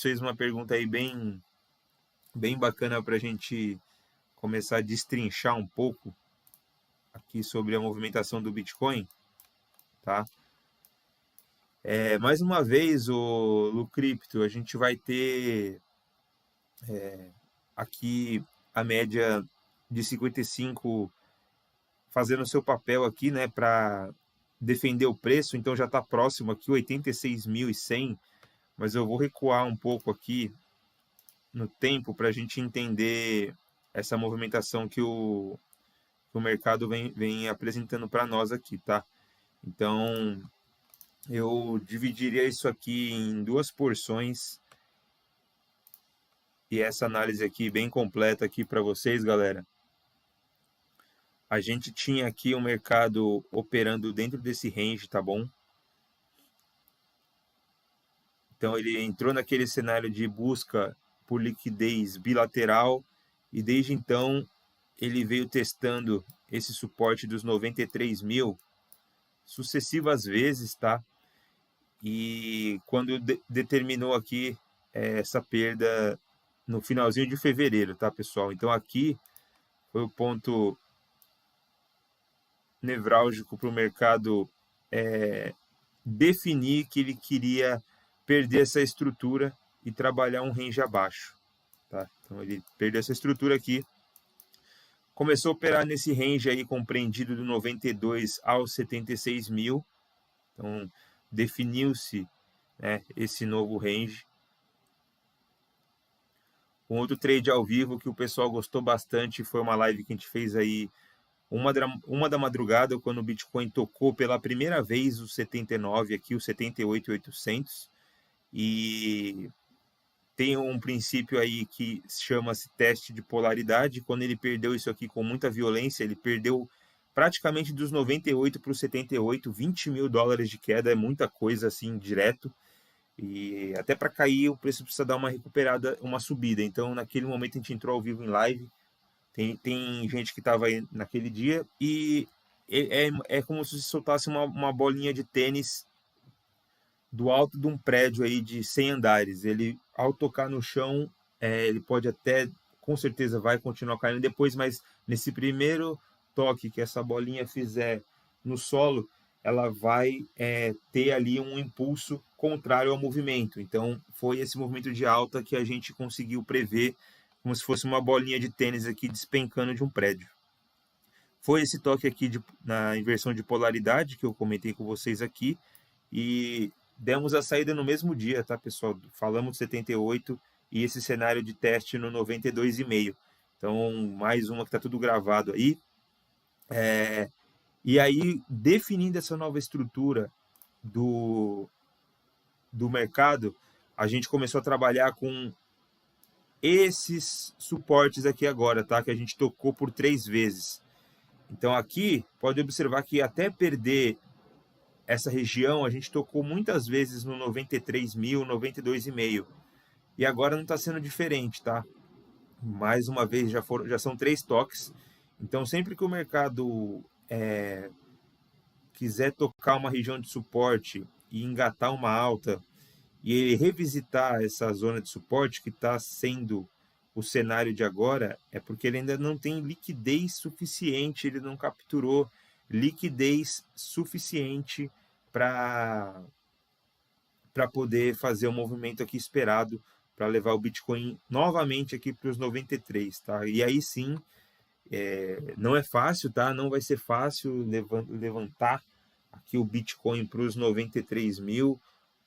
fez uma pergunta aí bem bacana para a gente começar a destrinchar um pouco aqui sobre a movimentação do Bitcoin, tá? Mais uma vez, o Lucrypto, a gente vai ter aqui a média de 55 fazendo o seu papel aqui, né, para defender o preço, então já está próximo aqui, 86.100, mas eu vou recuar um pouco aqui no tempo para a gente entender essa movimentação que o mercado vem apresentando para nós aqui, tá? Então, eu dividiria isso aqui em duas porções e essa análise aqui bem completa aqui para vocês, galera. A gente tinha aqui o mercado operando dentro desse range, tá bom? Então, ele entrou naquele cenário de busca por liquidez bilateral e desde então ele veio testando esse suporte dos 93 mil sucessivas vezes, tá? E quando determinou aqui essa perda no finalzinho de fevereiro, tá, pessoal? Então aqui foi o ponto nevrálgico para o mercado definir que ele queria perder essa estrutura e trabalhar um range abaixo, tá? Então ele perdeu essa estrutura aqui, começou a operar nesse range aí compreendido do 92 aos 76 mil, então definiu-se, né, esse novo range. Um outro trade ao vivo que o pessoal gostou bastante foi uma live que a gente fez aí uma da madrugada, quando o Bitcoin tocou pela primeira vez os 79 aqui, os 78.800, e tem um princípio aí que chama-se teste de polaridade. Quando ele perdeu isso aqui com muita violência, ele perdeu praticamente dos 98 para os 78, 20 mil dólares de queda, é muita coisa assim, direto. E até para cair o preço precisa dar uma recuperada, uma subida. Então, naquele momento a gente entrou ao vivo em live. Tem gente que estava aí naquele dia e é como se soltasse uma bolinha de tênis do alto de um prédio aí de 100 andares. Ele, ao tocar no chão, ele pode até, com certeza, vai continuar caindo depois, mas nesse primeiro toque que essa bolinha fizer no solo, ela vai ter ali um impulso contrário ao movimento. Então, foi esse movimento de alta que a gente conseguiu prever, como se fosse uma bolinha de tênis aqui despencando de um prédio. Foi esse toque aqui na inversão de polaridade que eu comentei com vocês aqui, e demos a saída no mesmo dia, tá, pessoal? Falamos de 78 e esse cenário de teste no 92,5. Então, mais uma que está tudo gravado aí. E aí, definindo essa nova estrutura do mercado, a gente começou a trabalhar com esses suportes aqui agora, tá? Que a gente tocou por 3 vezes. Então, aqui, pode observar que até perder essa região, a gente tocou muitas vezes no 93 mil, 92,5. E agora não está sendo diferente, tá? Mais uma vez, já são 3 toques. Então, sempre que o mercado quiser tocar uma região de suporte e engatar uma alta e ele revisitar essa zona de suporte que está sendo o cenário de agora, é porque ele ainda não tem liquidez suficiente, ele não capturou liquidez suficiente para poder fazer o movimento aqui esperado para levar o Bitcoin novamente aqui para os 93, tá? E aí sim, não é fácil, tá? Não vai ser fácil levantar aqui o Bitcoin para os 93 mil.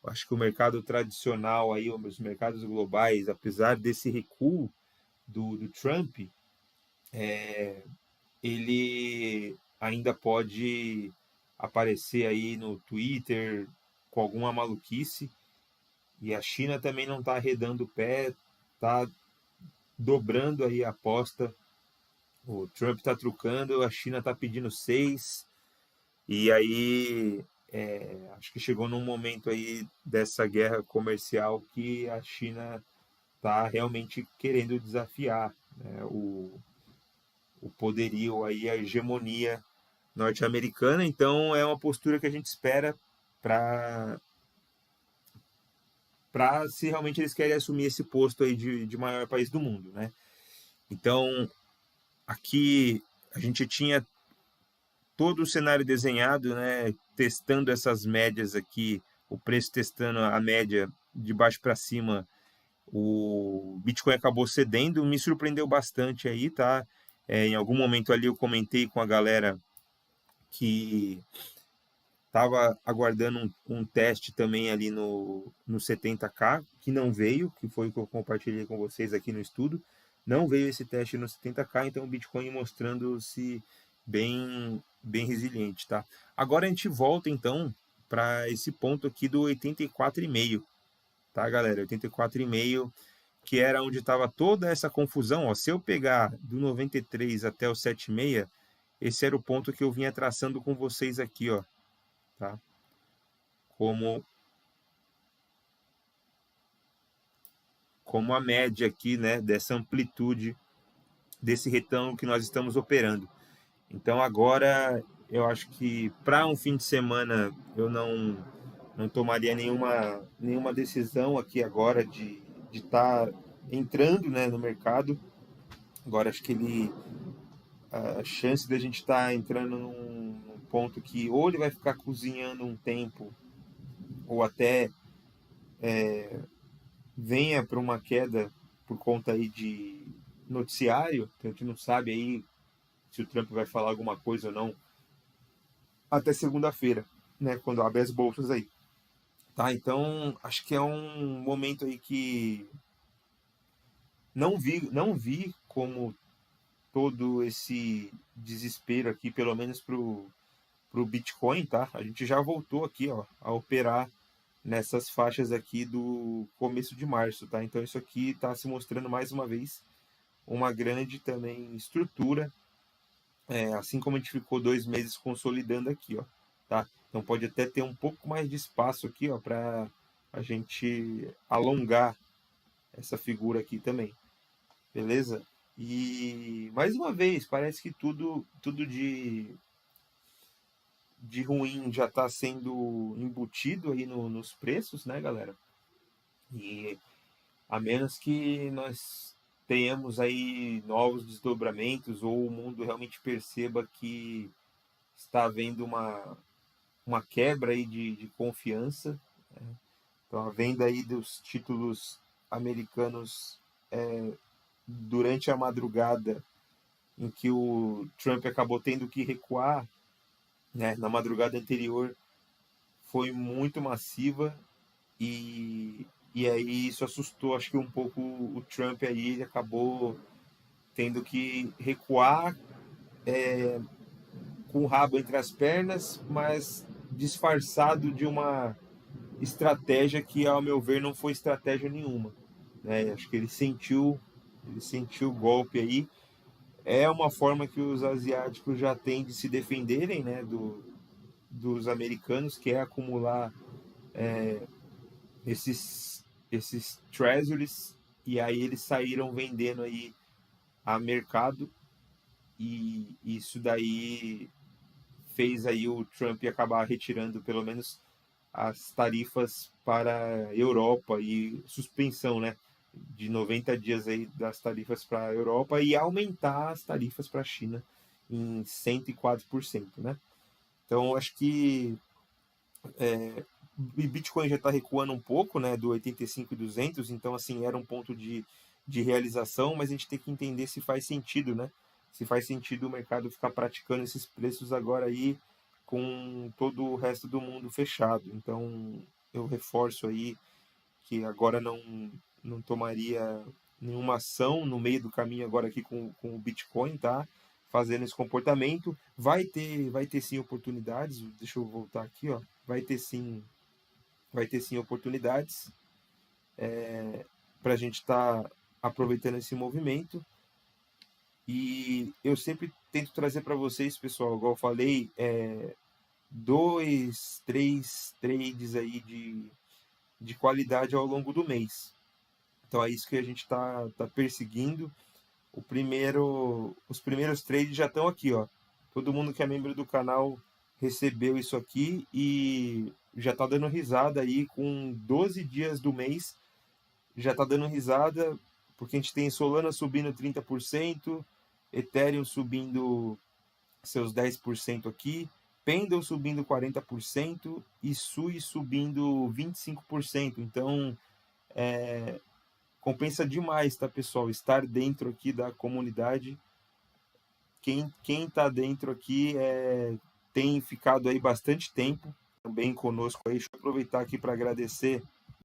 Acho que o mercado tradicional aí, os mercados globais, apesar desse recuo do Trump, ele ainda pode aparecer aí no Twitter com alguma maluquice. E a China também não está arredando o pé, está dobrando aí a aposta. O Trump está trucando, a China está pedindo 6. E aí, acho que chegou num momento aí dessa guerra comercial que a China está realmente querendo desafiar, né, o poderio, aí, a hegemonia norte-americana. Então, é uma postura que a gente espera para para se realmente eles querem assumir esse posto aí de maior país do mundo, né? Então, aqui a gente tinha todo o cenário desenhado, né? Testando essas médias aqui, o preço testando a média de baixo para cima, o Bitcoin acabou cedendo, me surpreendeu bastante aí, tá? Em algum momento ali eu comentei com a galera que estava aguardando um teste também ali no 70K, que não veio, que foi o que eu compartilhei com vocês aqui no estudo. Não veio esse teste no 70K, então o Bitcoin mostrando-se bem resiliente, tá? Agora a gente volta então para esse ponto aqui do 84,5, tá, galera? 84,5, que era onde estava toda essa confusão, ó. Se eu pegar do 93 até o 76, esse era o ponto que eu vinha traçando com vocês aqui, ó, tá? Como a média aqui, né, dessa amplitude desse retângulo que nós estamos operando. Então agora eu acho que para um fim de semana eu não tomaria nenhuma decisão aqui agora de estar entrando, né, no mercado. Agora acho que a chance da gente estar entrando num ponto que ou ele vai ficar cozinhando um tempo ou até venha para uma queda por conta aí de noticiário, que a gente não sabe aí se o Trump vai falar alguma coisa ou não até segunda-feira, né, quando abre as bolsas aí. Tá, então acho que é um momento aí que não vi como todo esse desespero aqui, pelo menos pro Bitcoin, tá? A gente já voltou aqui, ó, a operar nessas faixas aqui do começo de março, tá? Então isso aqui está se mostrando mais uma vez uma grande também estrutura, assim como a gente ficou 2 meses consolidando aqui, ó, tá? Então pode até ter um pouco mais de espaço aqui, ó, para a gente alongar essa figura aqui também, beleza? E mais uma vez, parece que tudo de ruim já está sendo embutido aí nos preços, né, galera? E a menos que nós tenhamos aí novos desdobramentos ou o mundo realmente perceba que está havendo uma quebra aí de confiança. Então, a venda aí dos títulos americanos durante a madrugada em que o Trump acabou tendo que recuar, né, na madrugada anterior, foi muito massiva e aí isso assustou, acho que um pouco o Trump aí, ele acabou tendo que recuar com o rabo entre as pernas, mas disfarçado de uma estratégia que, ao meu ver, não foi estratégia nenhuma, né? Acho que ele sentiu o golpe aí. É uma forma que os asiáticos já têm de se defenderem, né, dos americanos, que é acumular esses treasuries, e aí eles saíram vendendo aí a mercado, e isso daí fez aí o Trump acabar retirando pelo menos as tarifas para a Europa e suspensão, né, de 90 dias aí das tarifas para a Europa e aumentar as tarifas para a China em 104%, né? Então, acho que o Bitcoin já está recuando um pouco, né, do 85.200, então assim, era um ponto de realização, mas a gente tem que entender se faz sentido, né? Se faz sentido o mercado ficar praticando esses preços agora aí com todo o resto do mundo fechado. Então, eu reforço aí que agora não tomaria nenhuma ação no meio do caminho agora aqui com o Bitcoin, tá? Fazendo esse comportamento. Vai ter sim oportunidades. Deixa eu voltar aqui, ó. Vai ter sim oportunidades para a gente estar aproveitando esse movimento. E eu sempre tento trazer para vocês, pessoal, igual eu falei, 2, 3 trades aí de qualidade ao longo do mês. Então é isso que a gente tá perseguindo. Os primeiros trades já estão aqui, ó. Todo mundo que é membro do canal recebeu isso aqui e já tá dando risada aí com 12 dias do mês, já tá dando risada, porque a gente tem Solana subindo 30%, Ethereum subindo seus 10% aqui, Pendle subindo 40% e Sui subindo 25%. Então, compensa demais, tá, pessoal? Estar dentro aqui da comunidade. Quem tá dentro aqui tem ficado aí bastante tempo também conosco aí. Deixa eu aproveitar aqui para agradecer